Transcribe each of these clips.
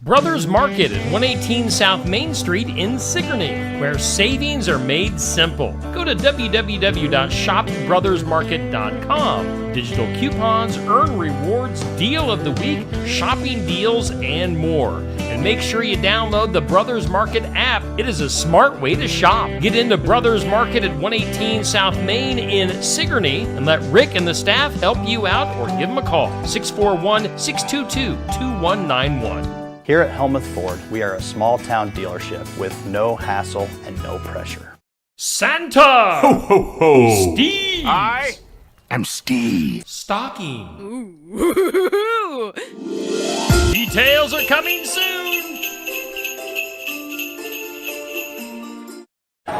Brothers Market at 118 South Main Street in Sigourney, where savings are made simple. Go to www.shopbrothersmarket.com. Digital coupons, earn rewards, deal of the week, shopping deals, and more. And make sure you download the Brothers Market app. It is a smart way to shop. Get into Brothers Market at 118 South Main in Sigourney and let Rick and the staff help you out, or give them a call, 641-622-2191. Here at Helmuth Ford, we are a small town dealership with no hassle and no pressure. Santa! Ho, ho, ho! Steve! I am Steve. Stocking. Ooh. Details are coming soon!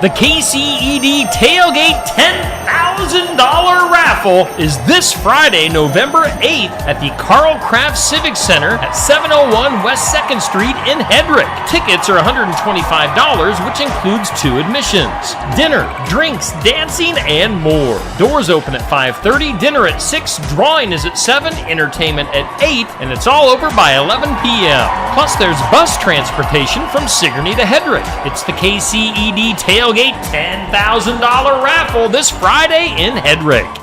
The KCED Tailgate $10,000 raffle is this Friday, November 8th at the Carl Craft Civic Center at 701 West 2nd Street in Hedrick. Tickets are $125, which includes 2 admissions. Dinner, drinks, dancing, and more. Doors open at 5:30, dinner at 6, drawing is at 7, entertainment at 8, and it's all over by 11 p.m. Plus, there's bus transportation from Sigourney to Hedrick. It's the KCED Tailgate $10,000 raffle this Friday in Hedrick.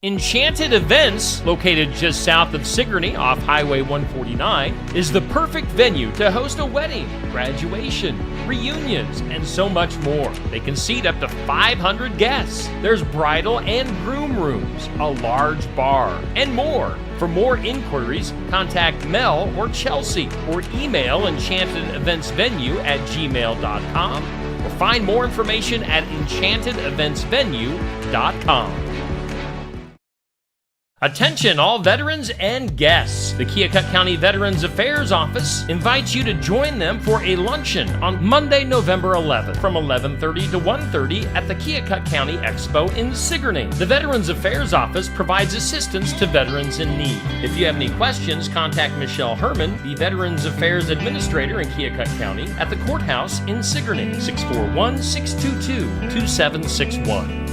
Enchanted Events, located just south of Sigourney off Highway 149, is the perfect venue to host a wedding, graduation, reunions, and so much more. They can seat up to 500 guests. There's bridal and groom rooms, a large bar, and more. For more inquiries, contact Mel or Chelsea, or email enchantedeventsvenue@gmail.com, or find more information at enchantedeventsvenue.com. Attention all veterans and guests. The Keokuk County Veterans Affairs Office invites you to join them for a luncheon on Monday, November 11th from 11:30 to 1:30 at the Keokuk County Expo in Sigourney. The Veterans Affairs Office provides assistance to veterans in need. If you have any questions, contact Michelle Herman, the Veterans Affairs Administrator in Keokuk County, at the courthouse in Sigourney, 641-622-2761.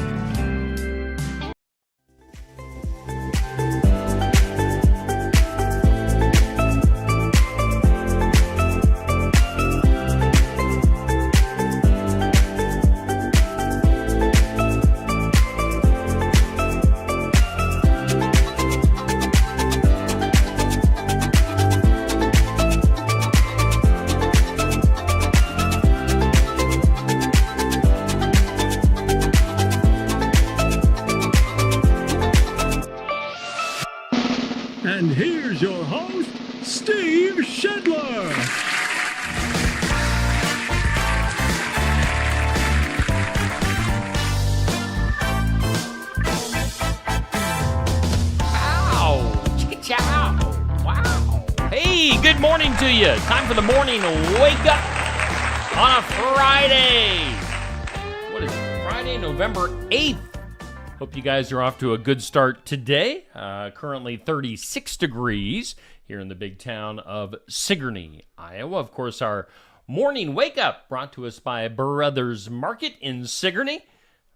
And here's your host, Steve Shedler. Ciao. Wow. Hey, good morning to you. Time for the morning wake up on a Friday. What is it? Friday, November 8th. Hope you guys are off to a good start today. Currently 36 degrees here in the big town of Sigourney, Iowa. Of course, our morning wake up brought to us by Brothers Market in Sigourney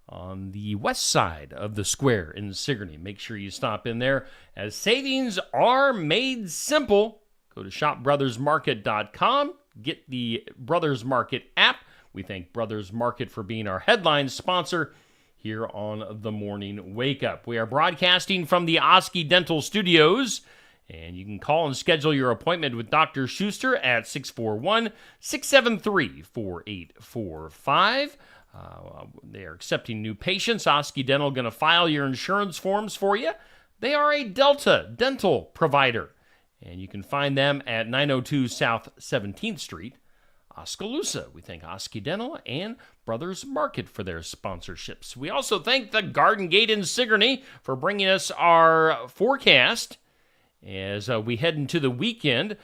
on the west side of the square in Sigourney. Make sure you stop in there as savings are made simple. Go to shopbrothersmarket.com. Get the Brothers Market app. We thank Brothers Market for being our headline sponsor here on the Morning Wake Up. We are broadcasting from the Oski Dental Studios, and you can call and schedule your appointment with Dr. Schuster at 641-673-4845. They are accepting new patients. Oski Dental going to file your insurance forms for you. They are a Delta dental provider, and you can find them at 902 South 17th Street, Oskaloosa. We thank Oski Dental and Brothers Market for their sponsorships. We also thank the Garden Gate in Sigourney for bringing us our forecast. As we head into the weekend,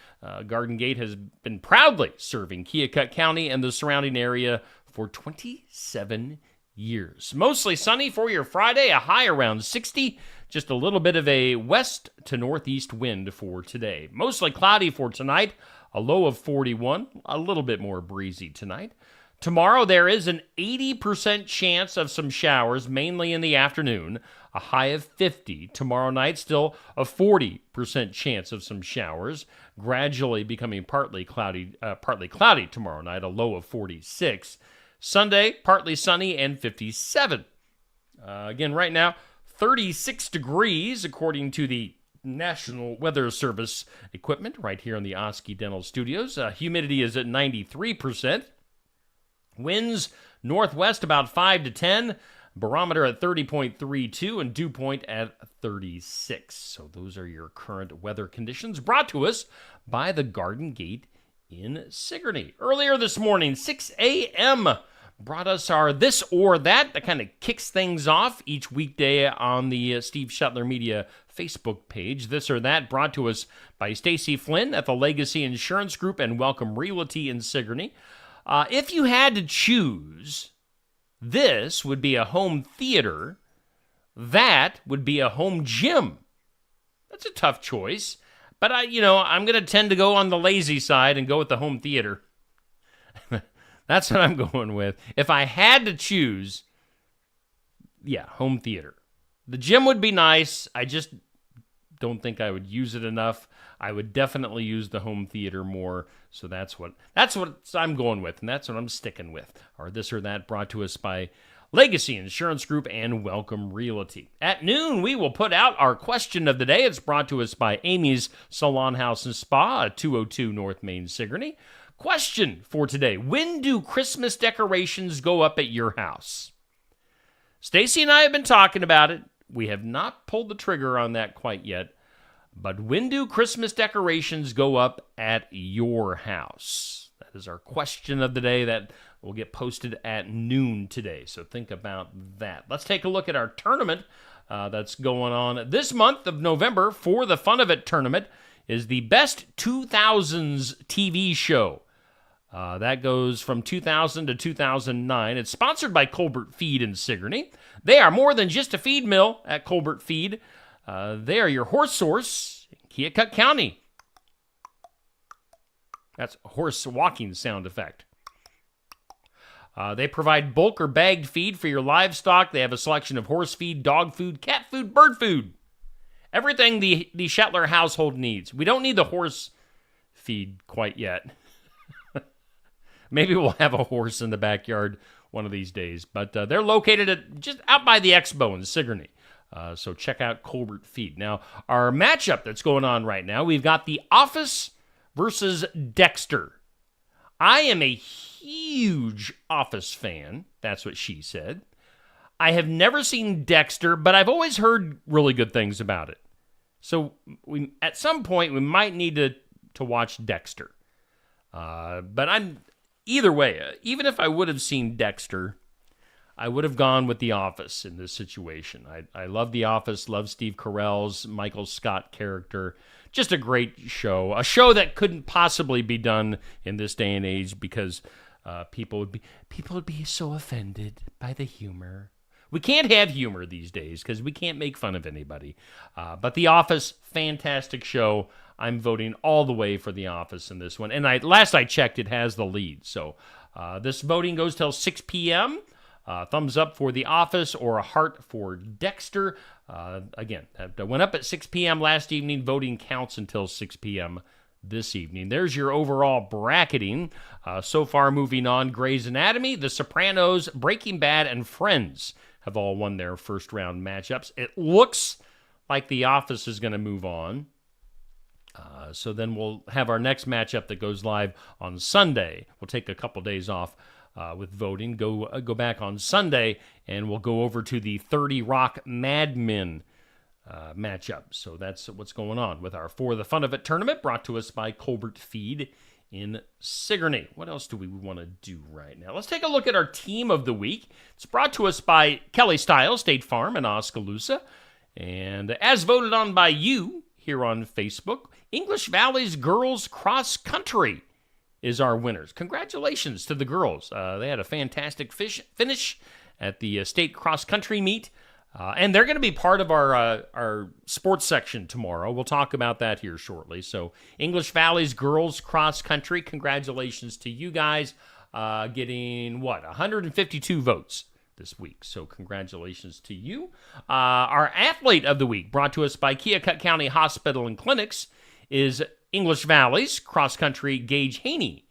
Garden Gate has been proudly serving Keokuk County and the surrounding area for 27 years. Mostly sunny for your Friday, a high around 60, just a little bit of a west to northeast wind for today. Mostly cloudy for tonight, a low of 41, a little bit more breezy tonight. Tomorrow, there is an 80% chance of some showers, mainly in the afternoon, a high of 50. Tomorrow night, still a 40% chance of some showers, gradually becoming partly cloudy tomorrow night, a low of 46. Sunday, partly sunny and 57. Again, right now, 36 degrees, according to the National Weather Service equipment right here in the Oski Dental Studios. Humidity is at 93%. Winds northwest about 5 to 10. Barometer at 30.32 and dew point at 36. So those are your current weather conditions brought to us by the Garden Gate in Sigourney. Earlier this morning, 6 a.m., brought us our This or That kind of kicks things off each weekday on the Steve Shetler Media Facebook page. This or That brought to us by Stacy Flynn at the Legacy Insurance Group and Welcome Realty in Sigourney. If you had to choose, this would be a home theater, that would be a home gym. That's a tough choice, but I'm going to tend to go on the lazy side and go with the home theater. That's what I'm going with. If I had to choose, home theater. The gym would be nice. I just don't think I would use it enough. I would definitely use the home theater more. So that's what I'm going with, and that's what I'm sticking with. Our This or That brought to us by Legacy Insurance Group and Welcome Realty. At noon, we will put out our question of the day. It's brought to us by Amy's Salon House and Spa at 202 North Main, Sigourney. Question for today: when do Christmas decorations go up at your house? Stacy and I have been talking about it. We have not pulled the trigger on that quite yet. But when do Christmas decorations go up at your house? That is our question of the day that will get posted at noon today. So think about that. Let's take a look at our tournament that's going on this month of November. For the Fun of It tournament is the Best 2000s TV show. That goes from 2000 to 2009. It's sponsored by Colbert Feed in Sigourney. They are more than just a feed mill at Colbert Feed. They are your horse source in Keokuk County. That's a horse walking sound effect. They provide bulk or bagged feed for your livestock. They have a selection of horse feed, dog food, cat food, bird food. Everything the Shetler household needs. We don't need the horse feed quite yet. Maybe we'll have a horse in the backyard one of these days. But they're located at just out by the Expo in Sigourney. So check out Colbert Feed. Now, our matchup that's going on right now, we've got The Office versus Dexter. I am a huge Office fan. That's what she said. I have never seen Dexter, but I've always heard really good things about it. So at some point, we might need to watch Dexter. But either way, even if I would have seen Dexter, I would have gone with The Office in this situation. I love The Office, love Steve Carell's Michael Scott character. Just a great show. A show that couldn't possibly be done in this day and age because people would be so offended by the humor. We can't have humor these days because we can't make fun of anybody. But The Office, fantastic show. I'm voting all the way for The Office in this one. And last I checked, it has the lead. So this voting goes till 6 p.m., thumbs up for The Office or a heart for Dexter. Again, that went up at 6 p.m. last evening. Voting counts until 6 p.m. this evening. There's your overall bracketing. So far, moving on, Grey's Anatomy, The Sopranos, Breaking Bad, and Friends have all won their first round matchups. It looks like The Office is going to move on. So then we'll have our next matchup that goes live on Sunday. We'll take a couple days off with voting. Go back on Sunday, and we'll go over to the 30 Rock Mad Men matchup. So that's what's going on with our For the Fun of It tournament, brought to us by Colbert Feed in Sigourney. What else do we want to do right now? Let's take a look at our team of the week. It's brought to us by Kelly Stiles, State Farm in Oskaloosa. And as voted on by you here on Facebook, English Valley's Girls Cross Country is our winners. Congratulations to the girls. They had a fantastic finish at the state cross country meet. And they're going to be part of our sports section tomorrow. We'll talk about that here shortly. So English Valley's Girls Cross Country, congratulations to you guys. getting, 152 votes this week. So congratulations to you. Our athlete of the week, brought to us by Keokuk County Hospital and Clinics, is English Valley's cross-country Gage Haney.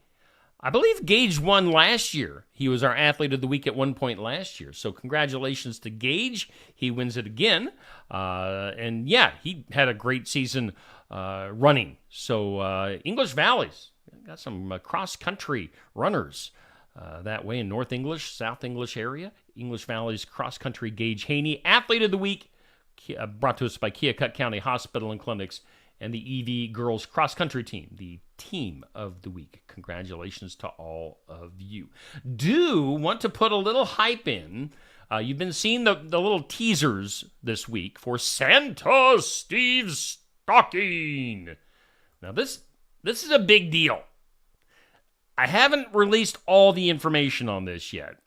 I believe Gage won last year. He was our athlete of the week at one point last year. So congratulations to Gage. He wins it again. And yeah, he had a great season running. So English Valley's got some cross-country runners that way in North English, South English area. English Valley's cross-country Gage Haney, athlete of the week, brought to us by Keokuk County Hospital and Clinics, and the EV girls cross-country team, the team of the week. Congratulations to all of you. Do want to put a little hype in. You've been seeing the little teasers this week for Santa Steve's Stocking. Now, this is a big deal. I haven't released all the information on this yet,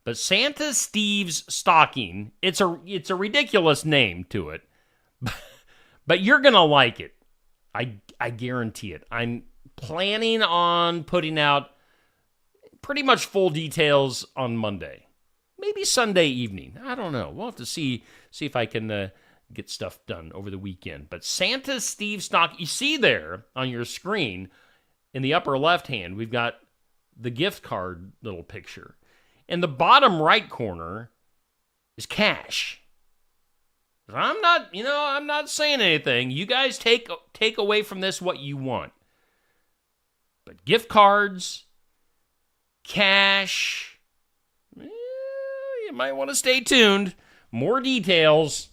but Santa Steve's Stocking, it's a ridiculous name to it, but you're going to like it. I guarantee it. I'm planning on putting out pretty much full details on Monday. Maybe Sunday evening. I don't know. We'll have to see if I can get stuff done over the weekend. But Santa Steve Stock, you see there on your screen in the upper left hand, we've got the gift card little picture. In the bottom right corner is cash. I'm not saying anything. You guys take away from this what you want. But gift cards, cash, you might want to stay tuned. More details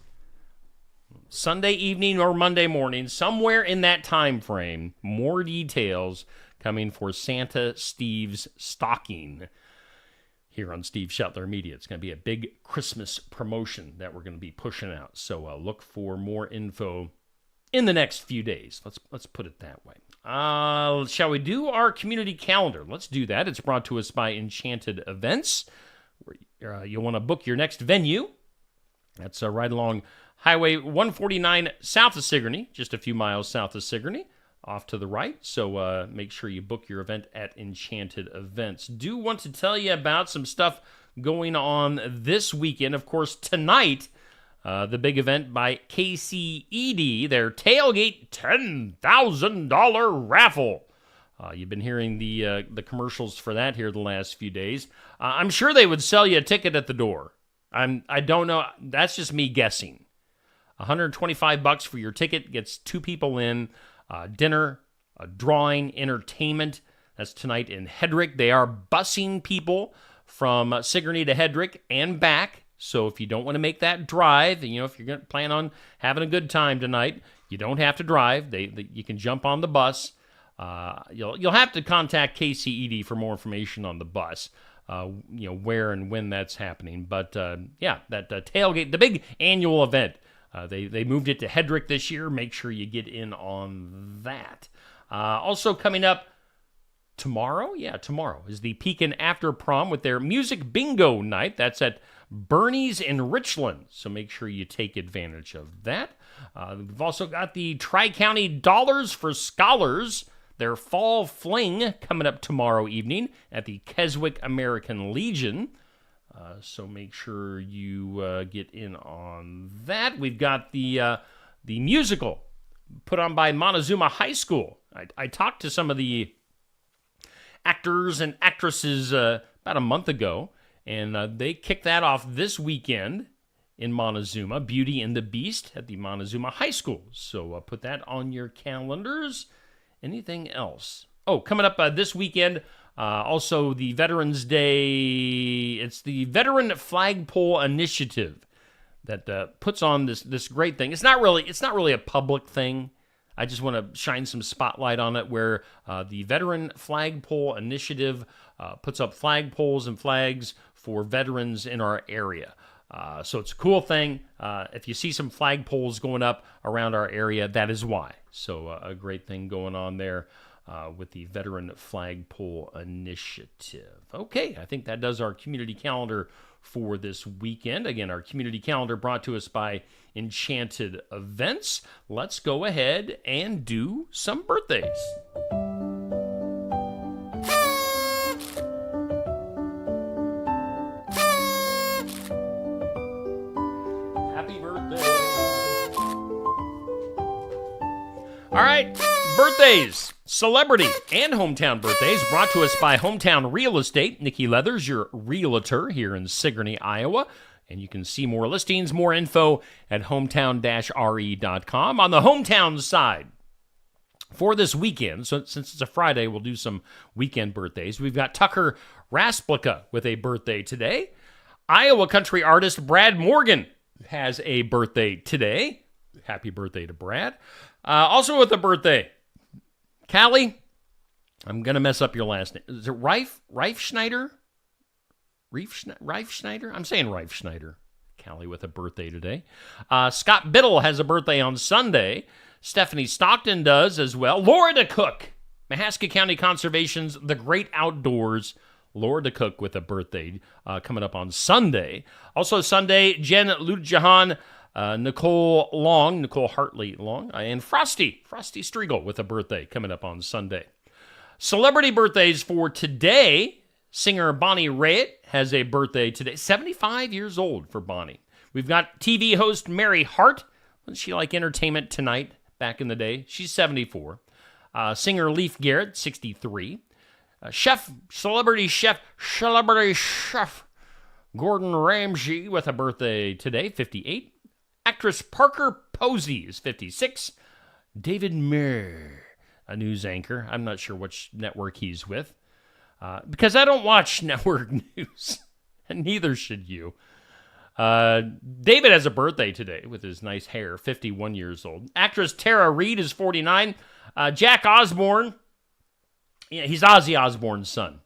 Sunday evening or Monday morning, somewhere in that time frame. More details coming for Santa Steve's Stocking here on Steve Shetler Media. It's going to be a big Christmas promotion that we're going to be pushing out. So look for more info in the next few days. Let's put it that way. Shall we do our community calendar? Let's do that. It's brought to us by Enchanted Events, where you'll want to book your next venue. That's right along Highway 149 south of Sigourney, just a few miles south of Sigourney, off to the right. So make sure you book your event at Enchanted Events. Do want to tell you about some stuff going on this weekend. Of course, tonight, the big event by KCED, their Tailgate $10,000 raffle. You've been hearing the commercials for that here the last few days. I'm sure they would sell you a ticket at the door. I don't know. That's just me guessing. $125 for your ticket gets two people in. Dinner, a drawing, entertainment. That's tonight in Hedrick. They are busing people from Sigourney to Hedrick and back. So if you don't want to make that drive, if you're going to plan on having a good time tonight, you don't have to drive. You can jump on the bus. You'll have to contact KCED for more information on the bus. Where and when that's happening. But that tailgate, the big annual event. They moved it to Hedrick this year. Make sure you get in on that. Also coming up tomorrow, is the Pekin After Prom with their music bingo night. That's at Bernie's in Richland, so make sure you take advantage of that. We've also got the Tri-County Dollars for Scholars, their fall fling, coming up tomorrow evening at the Keswick American Legion. So make sure you get in on that. We've got the musical put on by Montezuma High School. I talked to some of the actors and actresses about a month ago, and they kicked that off this weekend in Montezuma, Beauty and the Beast at the Montezuma High School. So put that on your calendars. Anything else? Oh, coming up this weekend, also the Veterans Day. It's the Veteran Flagpole Initiative that puts on this great thing. It's not really a public thing. I just want to shine some spotlight on it, where the Veteran Flagpole Initiative puts up flagpoles and flags for veterans in our area. So it's a cool thing. If you see some flagpoles going up around our area, that is why. So a great thing going on there with the Veteran Flagpole Initiative. Okay, I think that does our community calendar for this weekend. Again, our community calendar brought to us by Enchanted Events. Let's go ahead and do some birthdays. All right, birthdays, celebrity, and hometown birthdays brought to us by Hometown Real Estate. Nikki Leathers, your realtor here in Sigourney, Iowa. And you can see more listings, more info at hometown-re.com. On the hometown side, for this weekend, so since it's a Friday, we'll do some weekend birthdays. We've got Tucker Rasplica with a birthday today. Iowa country artist Brad Morgan has a birthday today. Happy birthday to Brad. Also with a birthday, Callie, I'm going to mess up your last name. Is it Reif Schneider? Reif Schneider? I'm saying Reif Schneider. Callie with a birthday today. Scott Biddle has a birthday on Sunday. Stephanie Stockton does as well. Laura DeCook, Mahaska County Conservation's The Great Outdoors. Laura DeCook with a birthday coming up on Sunday. Also Sunday, Jen Lutjahan, Nicole Hartley Long, and Frosty Striegel with a birthday coming up on Sunday. Celebrity birthdays for today. Singer Bonnie Raitt has a birthday today. 75 years old for Bonnie. We've got TV host Mary Hart. Wasn't she like Entertainment Tonight back in the day? She's 74. Singer Leif Garrett, 63. Celebrity chef Gordon Ramsay with a birthday today, 58. Actress Parker Posey is 56. David Muir, a news anchor. I'm not sure which network he's with. Because I don't watch network news, and neither should you. David has a birthday today with his nice hair, 51 years old. Actress Tara Reid is 49. Jack Osborne, he's Ozzy Osbourne's son.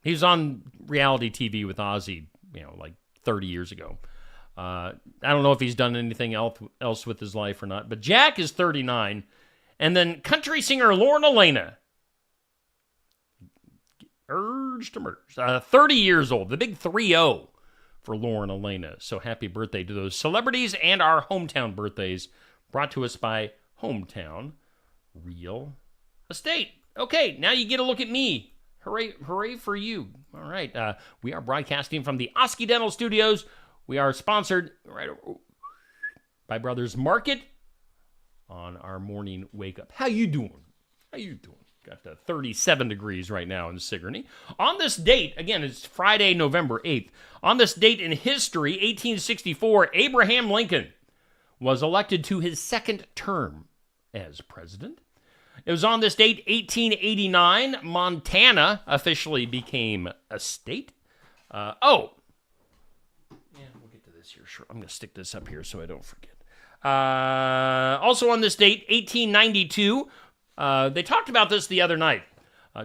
He was on reality TV with Ozzy, like 30 years ago. I don't know if he's done anything else with his life or not, but Jack is 39. And then country singer Lauren Elena, urge to merge, 30 years old, the big 3-0 for Lauren Elena. So happy birthday to those celebrities and our hometown birthdays brought to us by Hometown Real Estate. Okay, now you get a look at me. Hooray for you. All right, we are broadcasting from the Oski Dental Studios. We are sponsored by Brothers Market on our morning wake up. How you doing? Got to 37 degrees right now in Sigourney. On this date, again, it's Friday, November 8th. On this date in history, 1864, Abraham Lincoln was elected to his second term as president. It was on this date, 1889, Montana officially became a state. We'll get to this here. Sure, I'm going to stick this up here so I don't forget. Also on this date, 1892, they talked about this the other night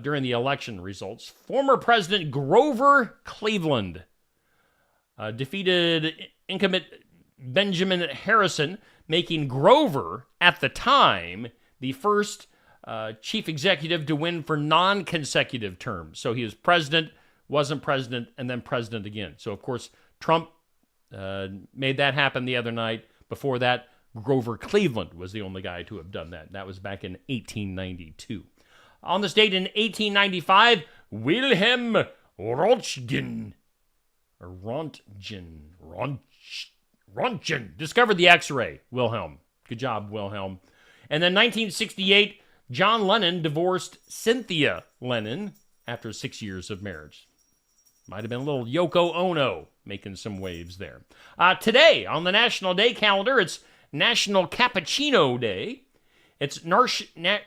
during the election results. Former President Grover Cleveland defeated incumbent Benjamin Harrison, making Grover, at the time, the first chief executive to win for non-consecutive terms. So he was president, wasn't president, and then president again. So, of course, Trump made that happen the other night. Before that, Grover Cleveland was the only guy to have done that. That was back in 1892. On this date in 1895, Wilhelm Röntgen discovered the X-ray. Wilhelm. Good job, Wilhelm. And then 1968, John Lennon divorced Cynthia Lennon after 6 years of marriage. Might have been a little Yoko Ono making some waves there. Today, on the National Day calendar, it's National Cappuccino Day. It's National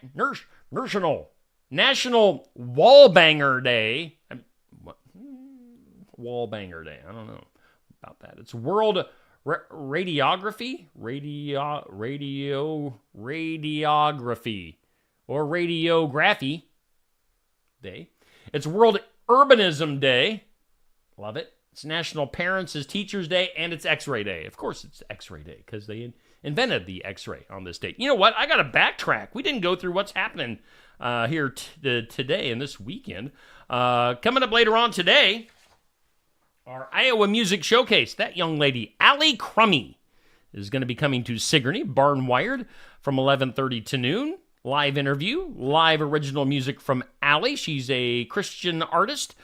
Wallbanger Day. Wallbanger Day. I don't know about that. It's World Radiography or Radiography Day. It's World Urbanism Day. Love it. It's National Parents as Teachers Day, and it's X-Ray Day. Of course it's X-Ray Day, because they invented the X-ray on this date. You know what? I got to backtrack. We didn't go through what's happening here today and this weekend. Coming up later on today, our Iowa Music Showcase. That young lady, Allie Crummy, is going to be coming to Sigourney, Barn Wired, from 11:30 to noon. Live interview, live original music from Allie. She's a Christian artist.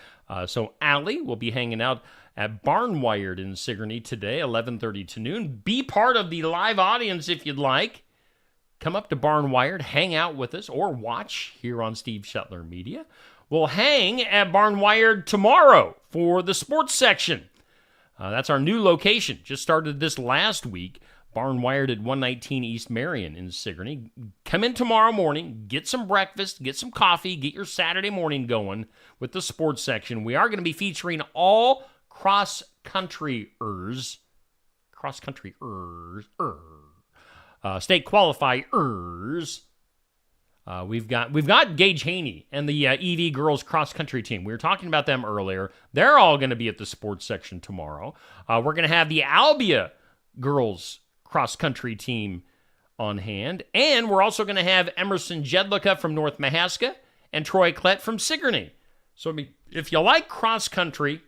So Allie will be hanging out at Barn Wired in Sigourney today, 11:30 to noon. Be part of the live audience if you'd like. come up to Barnwired, hang out with us, or watch here on Steve Shetler Media. We'll hang at Barnwired tomorrow for the sports section. That's our new location. Just started this last week. Barnwired at 119 East Marion in Sigourney. Come in tomorrow morning, get some breakfast, get some coffee, get your Saturday morning going with the sports section. We are going to be featuring all cross-countryers, state qualifiers. We've got Gage Haney and the EV girls cross-country team. We were talking about them earlier. They're all going to be at the sports section tomorrow. We're going to have the Albia girls cross-country team on hand. And we're also going to have Emerson Jedlicka from North Mahaska and Troy Klett from Sigourney. So if you like cross-country,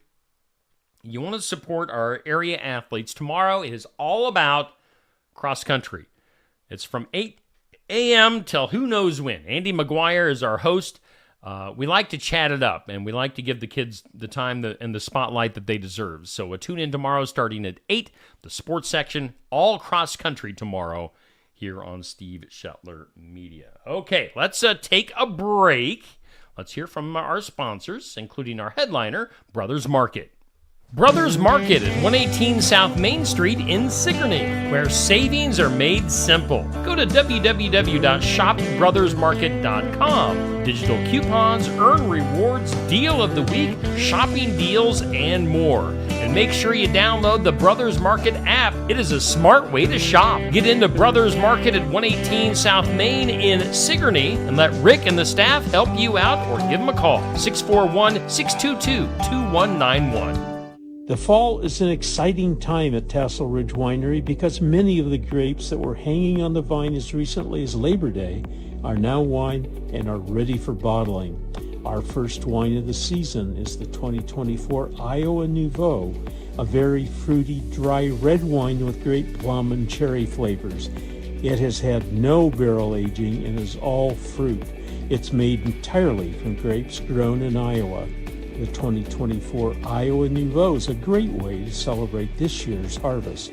you want to support our area athletes, tomorrow is all about cross-country. It's from 8 a.m. till who knows when. Andy McGuire is our host. We like to chat it up, and we like to give the kids the time and the spotlight that they deserve. So tune in tomorrow starting at 8, the sports section, all cross-country tomorrow here on Steve Shetler Media. Okay, let's take a break. Let's hear from our sponsors, including our headliner, Brothers Market. Brothers Market at 118 South Main Street in Sigourney, where savings are made simple. Go to www.shopbrothersmarket.com. Digital coupons, earn rewards, deal of the week, shopping deals, and more. And make sure you download the Brothers Market app. It is a smart way to shop. Get into Brothers Market at 118 South Main in Sigourney and let Rick and the staff help you out or give them a call. 641-622-2191. The fall is an exciting time at Tassel Ridge Winery because many of the grapes that were hanging on the vine as recently as Labor Day are now wine and are ready for bottling. Our first wine of the season is the 2024 Iowa Nouveau, a very fruity, dry red wine with great plum and cherry flavors. It has had no barrel aging and is all fruit. It's made entirely from grapes grown in Iowa. The 2024 Iowa Nouveau is a great way to celebrate this year's harvest.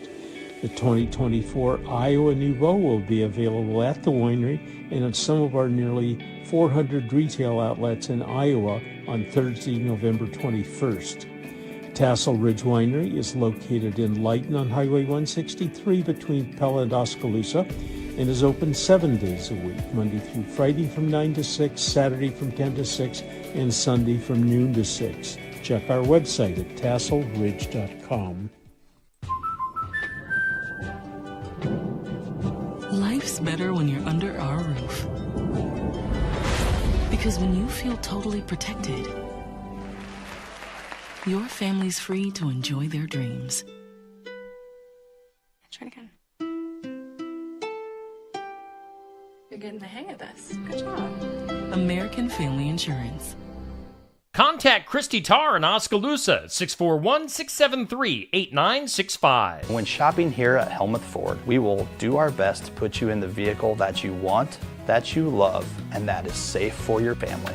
The 2024 Iowa Nouveau will be available at the winery and at some of our nearly 400 retail outlets in Iowa on Thursday, November 21st. Tassel Ridge Winery is located in Lighton on Highway 163 between Pella and Oskaloosa and is open 7 days a week, Monday through Friday from 9 to 6, Saturday from 10 to 6, and Sunday from noon to 6. Check our website at tasselridge.com. Life's better when you're under our roof. Because when you feel totally protected, your family's free to enjoy their dreams. Try it again. You're getting the hang of this. Good job. American Family Insurance. Contact Christy Tarr in Oskaloosa at 641-673-8965. When shopping here at Helmuth Ford, we will do our best to put you in the vehicle that you want, that you love, and that is safe for your family.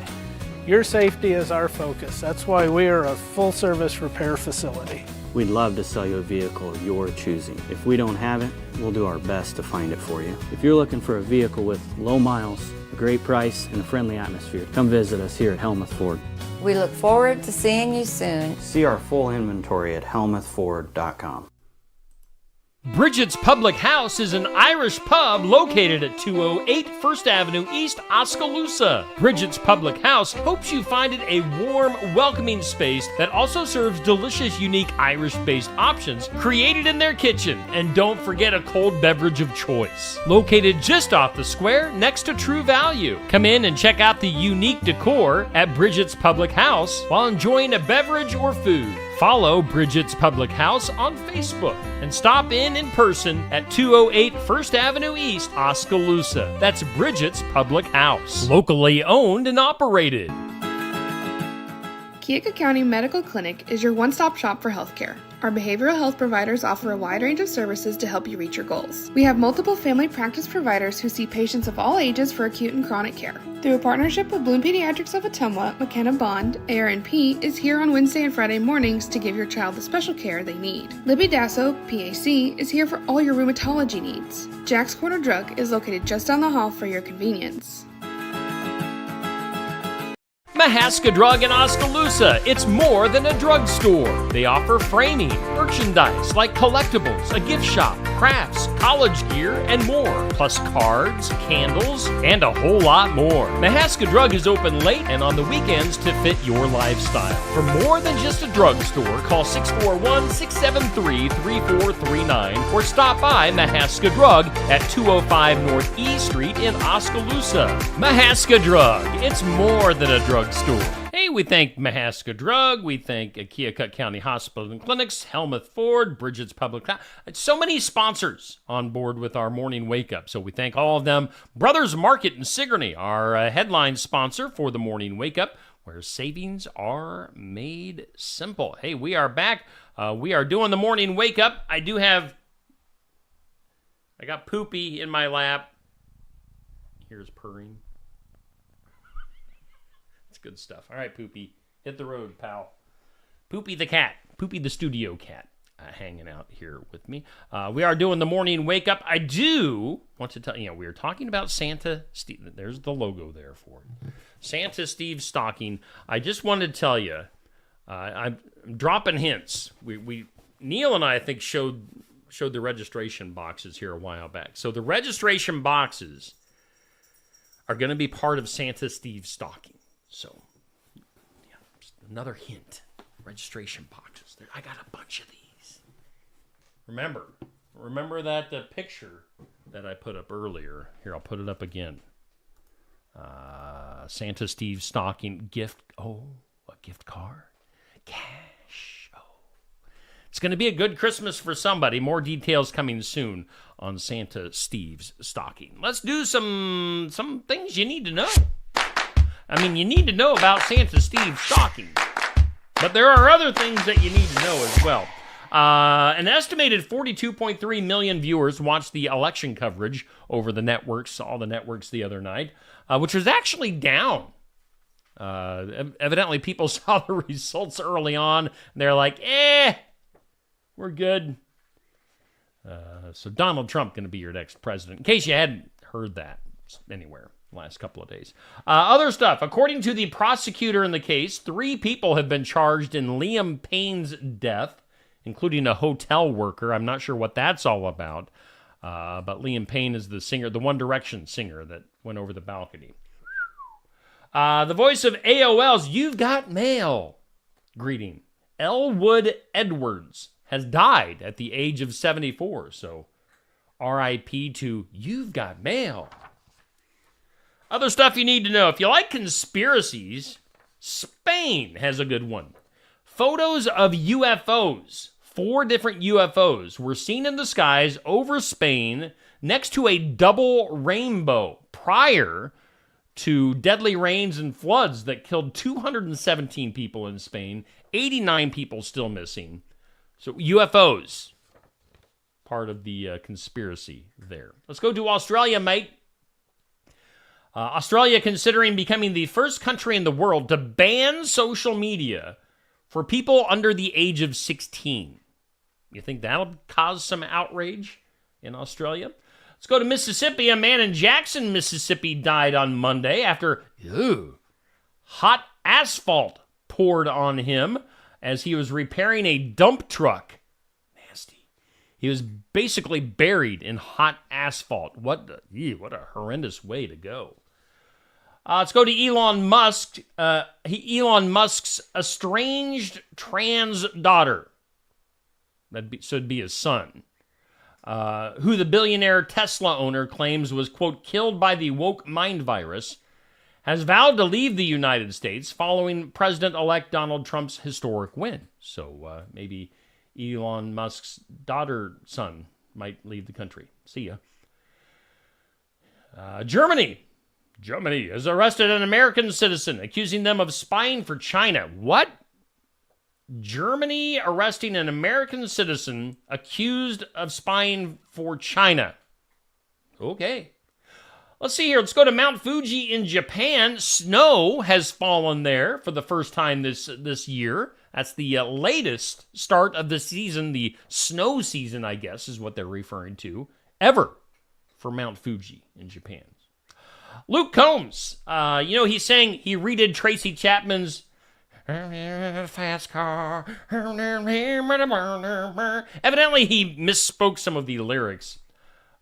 Your safety is our focus. That's why we are a full-service repair facility. We'd love to sell you a vehicle of your choosing. If we don't have it, we'll do our best to find it for you. If you're looking for a vehicle with low miles, a great price, and a friendly atmosphere, come visit us here at Helmuth Ford. We look forward to seeing you soon. See our full inventory at helmuthford.com. Bridget's Public House is an Irish pub located at 208 First Avenue East, Oskaloosa. Bridget's Public House hopes you find it a warm, welcoming space that also serves delicious, unique Irish-based options created in their kitchen. And don't forget a cold beverage of choice. Located just off the square next to True Value. Come in and check out the unique decor at Bridget's Public House while enjoying a beverage or food. Follow Bridget's Public House on Facebook and stop in person at 208 First Avenue East, Oskaloosa. That's Bridget's Public House. Locally owned and operated. Keokuk County Medical Clinic is your one-stop shop for healthcare. Our behavioral health providers offer a wide range of services to help you reach your goals. We have multiple family practice providers who see patients of all ages for acute and chronic care. Through a partnership with Bloom Pediatrics of Ottumwa, McKenna Bond, ARNP, is here on Wednesday and Friday mornings to give your child the special care they need. Libby Dasso, PAC, is here for all your rheumatology needs. Jack's Corner Drug is located just down the hall for your convenience. Mahaska Drug in Oskaloosa. It's more than a drugstore. They offer framing, merchandise like collectibles, a gift shop, crafts, college gear, and more. Plus cards, candles, and a whole lot more. Mahaska Drug is open late and on the weekends to fit your lifestyle. For more than just a drugstore, call 641-673-3439 or stop by Mahaska Drug at 205 North E Street in Oskaloosa. Mahaska Drug. It's more than a drugstore. Hey, we thank Mahaska Drug, we thank Keokuk County Hospital and Clinics, Helmuth Ford, Bridget's Public. So many sponsors on board with our morning wake up, so we thank all of them. Brothers Market in Sigourney, our headline sponsor for the morning wake up, where savings are made simple. Hey, we are back. We are doing the morning wake up. I got Poopy in my lap. Here's purring. Good stuff. All right, Poopy. Hit the road, pal. Poopy the cat. Poopy the studio cat hanging out here with me. We are doing the morning wake up. I do want to tell you, we were talking about Santa Steve. There's the logo there for it. Santa Steve stocking. I just wanted to tell you, I'm dropping hints. Neil and I think, showed the registration boxes here a while back. So the registration boxes are going to be part of Santa Steve's stocking. So, yeah, just another hint. Registration boxes. I got a bunch of these. Remember that picture that I put up earlier. Here, I'll put it up again. Santa Steve stocking gift. Oh, a gift card. Cash. Oh. It's going to be a good Christmas for somebody. More details coming soon on Santa Steve's stocking. Let's do some things you need to know. I mean, you need to know about Santa Steve's stocking, but there are other things that you need to know as well. An estimated 42.3 million viewers watched the election coverage over the networks, all the networks the other night, which was actually down. Evidently, people saw the results early on, and they're like, we're good. So Donald Trump going to be your next president, in case you hadn't heard that anywhere. Last couple of days. Other stuff. According to the prosecutor in the case, 3 people have been charged in Liam Payne's death, including a hotel worker. I'm not sure what that's all about. But Liam Payne is the singer, the One Direction singer that went over the balcony. The voice of AOL's You've Got Mail greeting, Elwood Edwards, has died at the age of 74. So R.I.P. to You've Got Mail. Other stuff you need to know. If you like conspiracies, Spain has a good one. Photos of UFOs. 4 different UFOs were seen in the skies over Spain next to a double rainbow prior to deadly rains and floods that killed 217 people in Spain, 89 people still missing. So UFOs, part of the conspiracy there. Let's go to Australia, mate. Australia considering becoming the first country in the world to ban social media for people under the age of 16. You think that'll cause some outrage in Australia? Let's go to Mississippi. A man in Jackson, Mississippi died on Monday after hot asphalt poured on him as he was repairing a dump truck. Nasty. He was basically buried in hot asphalt. What a horrendous way to go. Let's go to Elon Musk. Elon Musk's estranged trans daughter. It'd be his son. Who the billionaire Tesla owner claims was, quote, killed by the woke mind virus, has vowed to leave the United States following President-elect Donald Trump's historic win. So maybe Elon Musk's son might leave the country. See ya. Germany. Germany has arrested an American citizen, accusing them of spying for China. What? Germany arresting an American citizen accused of spying for China. Okay. Let's see here. Let's go to Mount Fuji in Japan. Snow has fallen there for the first time this year. That's the latest start of the season. The snow season, I guess, is what they're referring to, ever for Mount Fuji in Japan. Luke Combs, he's saying he redid Tracy Chapman's Fast Car. Evidently, he misspoke some of the lyrics.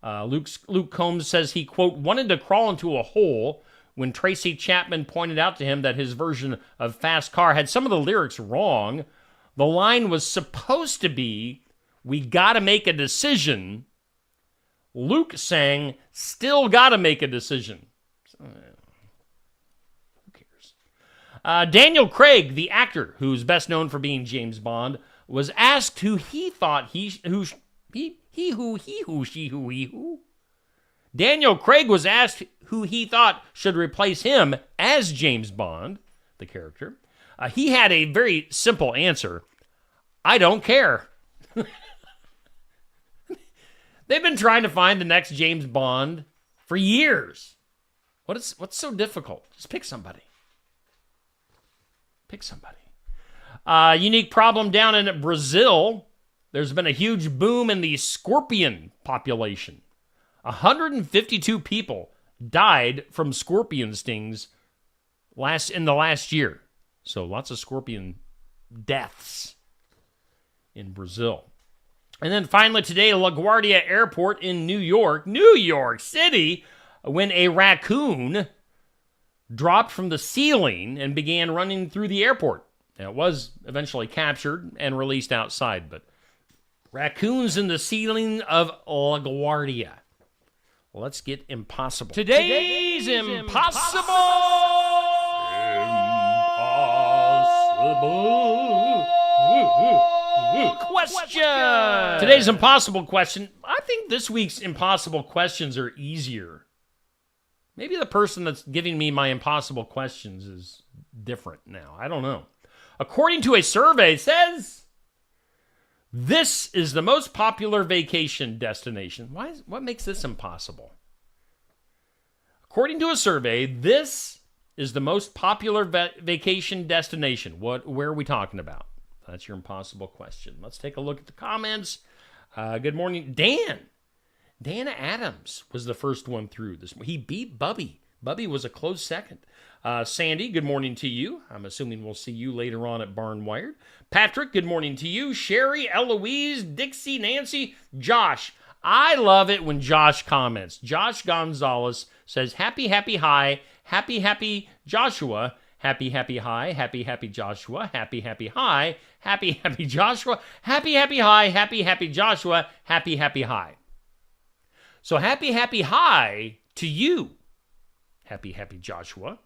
Luke Combs says he, quote, wanted to crawl into a hole when Tracy Chapman pointed out to him that his version of Fast Car had some of the lyrics wrong. The line was supposed to be, we gotta make a decision. Luke sang, still gotta make a decision. Who cares? Daniel Craig, the actor who's best known for being James Bond, was asked who he thought Daniel Craig was asked who he thought should replace him as James Bond, the character. He had a very simple answer. I don't care. They've been trying to find the next James Bond for years. What's so difficult? Just pick somebody. Pick somebody. Unique problem down in Brazil. There's been a huge boom in the scorpion population. 152 people died from scorpion stings in the last year. So lots of scorpion deaths in Brazil. And then finally today, LaGuardia Airport in New York City, when a raccoon dropped from the ceiling and began running through the airport. Now, it was eventually captured and released outside, but raccoons in the ceiling of LaGuardia. Let's get impossible. Today's impossible question. Today's impossible question. I think this week's impossible questions are easier. Maybe the person that's giving me my impossible questions is different now. I don't know. According to a survey, it says this is the most popular vacation destination. What makes this impossible? According to a survey, this is the most popular vacation destination. Where are we talking about? That's your impossible question. Let's take a look at the comments. Good morning, Dan. Dan Adams was the first one through this. He beat Bubby. Bubby was a close second. Sandy, good morning to you. I'm assuming we'll see you later on at Barnwired. Patrick, good morning to you. Sherry, Eloise, Dixie, Nancy, Josh. I love it when Josh comments. Josh Gonzalez says, happy, happy, hi. Happy, happy, Joshua. Happy, happy, hi. Happy, happy, Joshua. Happy, happy, hi. Happy, happy, Joshua. Happy, happy, hi. Happy, happy, Joshua. Happy, happy, hi. So happy, happy, hi to you. Happy, happy, Joshua.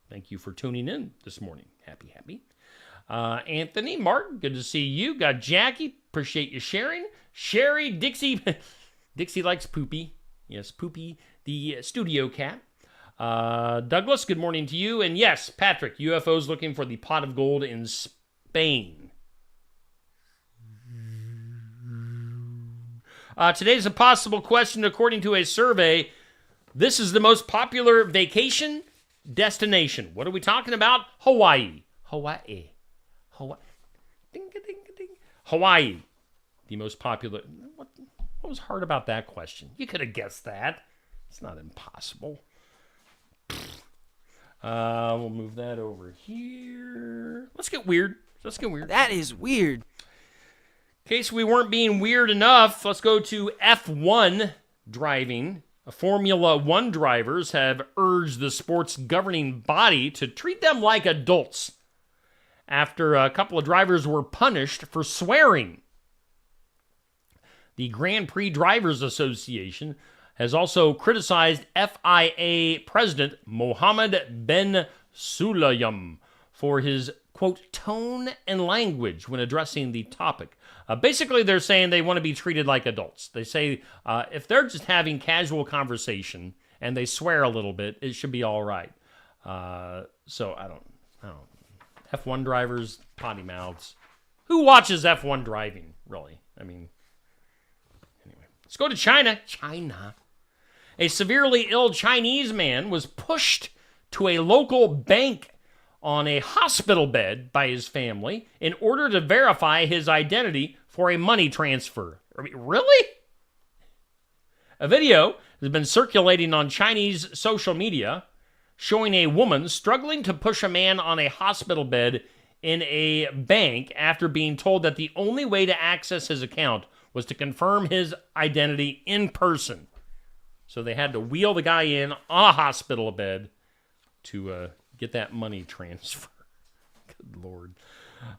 Thank you for tuning in this morning. Happy, happy. Anthony, Martin, good to see you. Got Jackie, appreciate you sharing. Sherry, Dixie. Dixie likes Poopy. Yes, Poopy, the studio cat. Douglas, good morning to you. And yes, Patrick, UFO's looking for the pot of gold in Spain. Today's impossible question, according to a survey, this is the most popular vacation destination. What are we talking about? Hawaii. Hawaii. Ding, ding, ding. Hawaii. The most popular. What was hard about that question? You could have guessed that. It's not impossible. We'll move that over here. Let's get weird. That is weird. In case we weren't being weird enough, let's go to F1 driving. Formula One drivers have urged the sport's governing body to treat them like adults after a couple of drivers were punished for swearing. The Grand Prix Drivers Association has also criticized FIA President Mohammed bin Sulayem for his, quote, tone and language when addressing the topic. Basically, they're saying they want to be treated like adults. They say if they're just having casual conversation and they swear a little bit, it should be all right. So I don't. F1 drivers, potty mouths. Who watches F1 driving, really? I mean, anyway. Let's go to China. China. A severely ill Chinese man was pushed to a local bank on a hospital bed by his family in order to verify his identity for a money transfer. I mean, really? A video has been circulating on Chinese social media showing a woman struggling to push a man on a hospital bed in a bank after being told that the only way to access his account was to confirm his identity in person. So they had to wheel the guy in on a hospital bed to get that money transfer. Good Lord.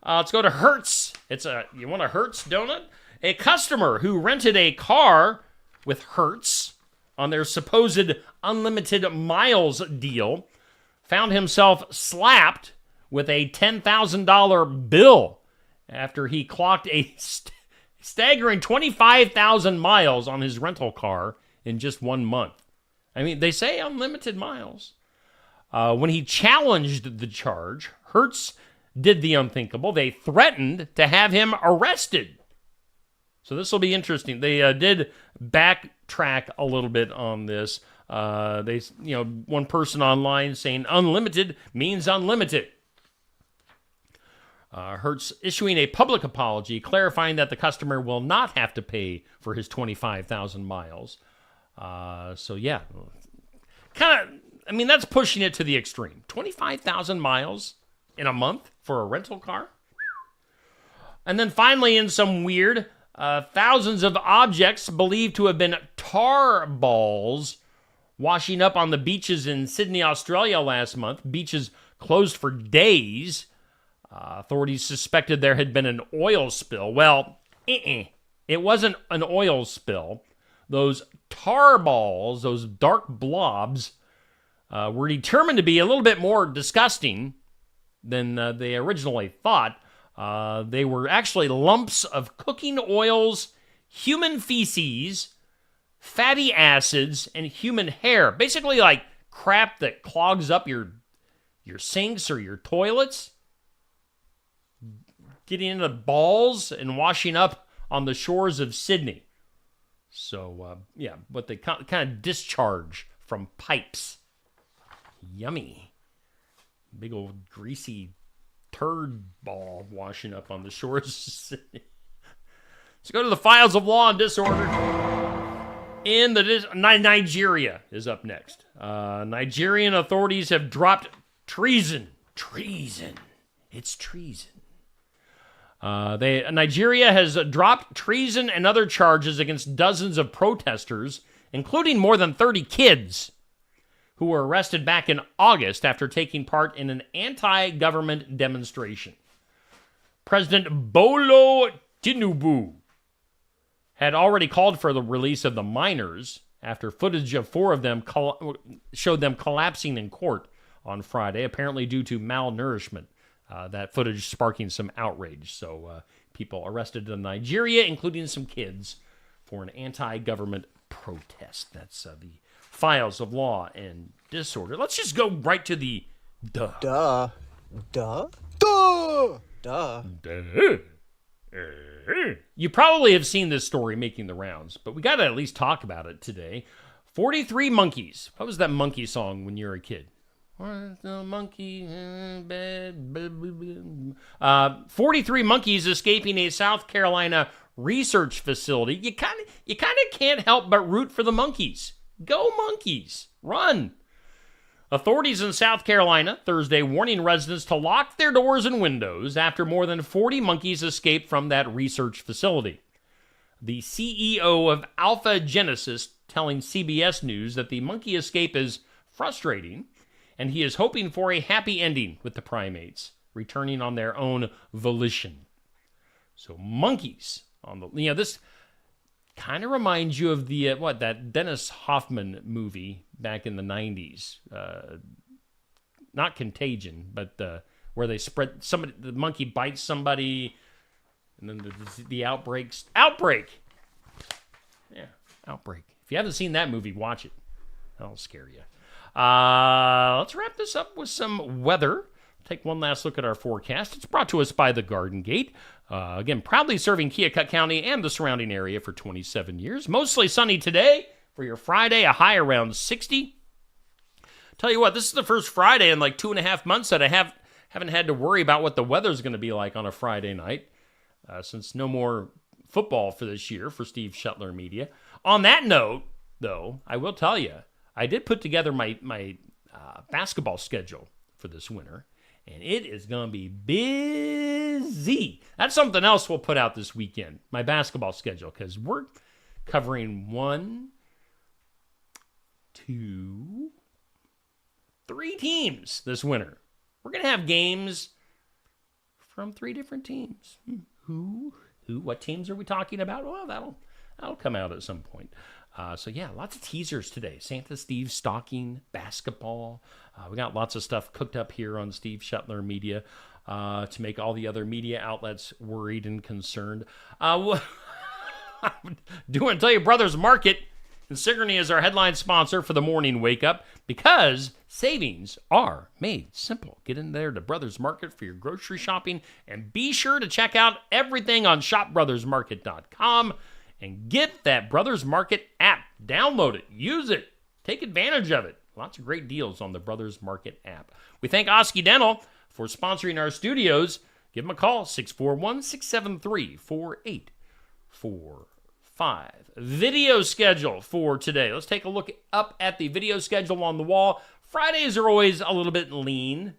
Let's go to Hertz. You want a Hertz donut? A customer who rented a car with Hertz on their supposed unlimited miles deal found himself slapped with a $10,000 bill after he clocked a staggering 25,000 miles on his rental car in just 1 month. I mean, they say unlimited miles. When he challenged the charge, Hertz did the unthinkable. They threatened to have him arrested. So this will be interesting. They did backtrack a little bit on this. One person online saying unlimited means unlimited. Hertz issuing a public apology, clarifying that the customer will not have to pay for his 25,000 miles. So yeah, that's pushing it to the extreme. 25,000 miles in a month for a rental car. And then finally, in some weird, thousands of objects believed to have been tar balls washing up on the beaches in Sydney, Australia last month. Beaches closed for days. Authorities suspected there had been an oil spill. Well, it wasn't an oil spill. Those tar balls, those dark blobs, were determined to be a little bit more disgusting than they originally thought. They were actually lumps of cooking oils, human feces, fatty acids, and human hair. Basically like crap that clogs up your sinks or your toilets. Getting into balls and washing up on the shores of Sydney. So, what they kind of discharge from pipes. Yummy. Big old greasy turd ball washing up on the shores of Sydney. Let's go to the files of law and disorder. Nigeria is up next. Nigerian authorities have dropped treason. Treason. It's treason. Nigeria has dropped treason and other charges against dozens of protesters, including more than 30 kids, who were arrested back in August after taking part in an anti-government demonstration. President Bolo Tinubu had already called for the release of the minors after footage of 4 of them showed them collapsing in court on Friday, apparently due to malnourishment. That footage sparking some outrage. So people arrested in Nigeria, including some kids, for an anti-government protest. That's the files of law and disorder. Let's just go right to the duh. You probably have seen this story making the rounds, but we got to at least talk about it today. 43 Monkeys. What was that monkey song when you were a kid? The monkey bed. 43 monkeys escaping a South Carolina research facility. You kind of can't help but root for the monkeys. Go monkeys, run! Authorities in South Carolina Thursday warning residents to lock their doors and windows after more than 40 monkeys escaped from that research facility. The CEO of Alpha Genesis telling CBS News that the monkey escape is frustrating, and he is hoping for a happy ending with the primates, returning on their own volition. So monkeys on the, this kind of reminds you of the, that Dennis Hoffman movie back in the 90s. Not Contagion, but where they spread, the monkey bites somebody, and then the outbreaks. Outbreak! Yeah, Outbreak. If you haven't seen that movie, watch it. That'll scare you. Let's wrap this up with some weather. Take one last look at our forecast. It's brought to us by the Garden Gate. Again, proudly serving Keokuk County and the surrounding area for 27 years. Mostly sunny today for your Friday, a high around 60. Tell you what, this is the first Friday in like 2.5 months that I haven't had to worry about what the weather's going to be like on a Friday night, since no more football for this year for Steve Shetler Media. On that note, though, I will tell you, I did put together my basketball schedule for this winter, and it is going to be busy. That's something else we'll put out this weekend, my basketball schedule, because we're covering 1, 2, 3 teams this winter. We're going to have games from 3 different teams. Who? What teams are we talking about? Well, that'll come out at some point. So yeah, lots of teasers today. Santa Steve stocking, basketball. We got lots of stuff cooked up here on Steve Shetler Media to make all the other media outlets worried and concerned. Do want to tell you, Brothers Market in Sigourney is our headline sponsor for the morning wake up because savings are made simple. Get in there to Brothers Market for your grocery shopping and be sure to check out everything on shopbrothersmarket.com and get that Brothers Market app. Download it, use it, take advantage of it. Lots of great deals on the Brothers Market app. We thank Oski Dental for sponsoring our studios. Give them a call, 641-673-4845. Video schedule for today. Let's take a look up at the video schedule on the wall. Fridays are always a little bit lean,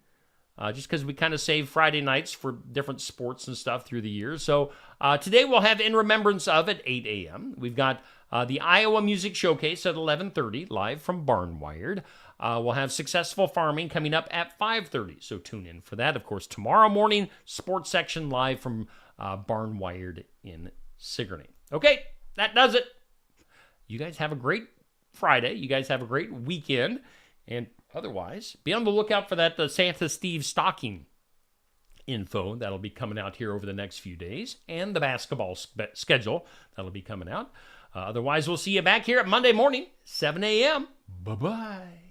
just because we kind of save Friday nights for different sports and stuff through the year. So today we'll have In Remembrance Of at 8 a.m. We've got the Iowa Music Showcase at 11:30, live from Barnwired. We'll have Successful Farming coming up at 5:30, so tune in for that. Of course, tomorrow morning, sports section live from Barnwired in Sigourney. Okay, that does it. You guys have a great Friday. You guys have a great weekend. And otherwise, be on the lookout for that Santa Steve stocking info that'll be coming out here over the next few days, and the basketball schedule that'll be coming out. Otherwise, we'll see you back here at Monday morning, 7 a.m. Bye-bye.